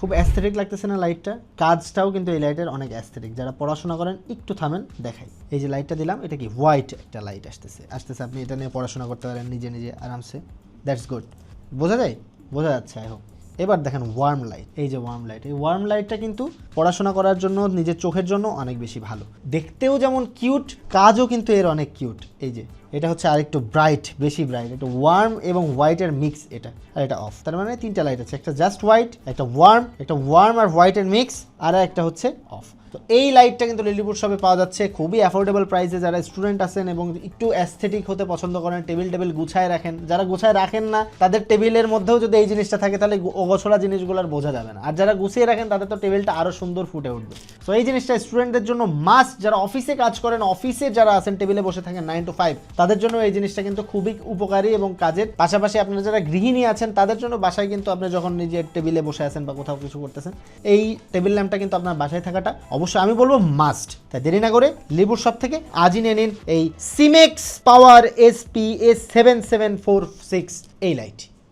খুব অ্যাস্থেটিক লাগতেছে না লাইটটা? কাজটাও কিন্তু এই লাইটের অনেক অ্যাস্থেটিক। যারা পড়াশোনা করেন একটু থামেন দেখাই। এই যে লাইটটা দিলাম, এটা কি হোয়াইট একটা লাইট আসতেছে, আপনি এটা নিয়ে পড়াশোনা করতে পারেন নিজে নিজে আরামসে। That's good. বোঝা যায়? বোঝা যাচ্ছে আই হোপ। এবার দেখেন ওয়ার্ম লাইট। এই যে ওয়ার্ম লাইট, এই ওয়ার্ম লাইটটা কিন্তু পড়াশোনা করার জন্য, নিজের চোখের জন্য অনেক বেশি ভালো। দেখতেও যেমন কিউট, কাজও কিন্তু এর অনেক কিউট। এই যে এটা হচ্ছে আরেকটু ব্রাইট, বেশি ব্রাইট, একটা ওয়ার্ম এবং হোয়াইটের মিক্স এটা। আর এটা অফ, তার মানে তিনটা লাইট আছে, একটা জাস্ট হোয়াইট, একটা ওয়ার্ম আর হোয়াইটের মিক্স, আর একটা হচ্ছে অফ। তো এই লাইটটা কিন্তু লিলিপুর শপে পাওয়া যাচ্ছে খুবই অ্যাফোর্ডেবল প্রাইসে। যারা স্টুডেন্ট আছেন এবং একটু অ্যাস্থেটিক হতে পছন্দ করেন, টেবিল গুছায় রাখেন, যারা গুছায় রাখেন না তাদের টেবিলের মধ্যেও যদি এই জিনিসটা থাকে তাহলে অগোছলা জিনিসগুলো আর বোঝা যাবে না। আর যারা গুছিয়ে রাখেন তাদের তো টেবিলটা আরও সুন্দর ফুটে উঠবে। তো এই জিনিসটা স্টুডেন্টদের জন্য মাস্ট। যারা অফিসে কাজ করেন, অফিসে যারা আছেন টেবিলে বসে থাকেন 9 to 5, তাদের জন্য এই জিনিসটা কিন্তু খুবই উপকারী এবং কাজের। পাশাপাশি আপনারা যারা গৃহিণী আছেন তাদের জন্য বাসায় কিন্তু আপনি যখন নিজের টেবিলে বসে আছেন বা কোথাও কিছু করতেছেন, এই টেবিল ল্যাম্পটা কিন্তু আপনার বাসায় থাকাটা অবশ্যই আমি বলবো মাস্ট। তাই দেরি না করে লিপুর শপ থেকে আজই নিয়ে নিন এই সিমেক্স পাওয়ার SP-A7746 এই লাইট।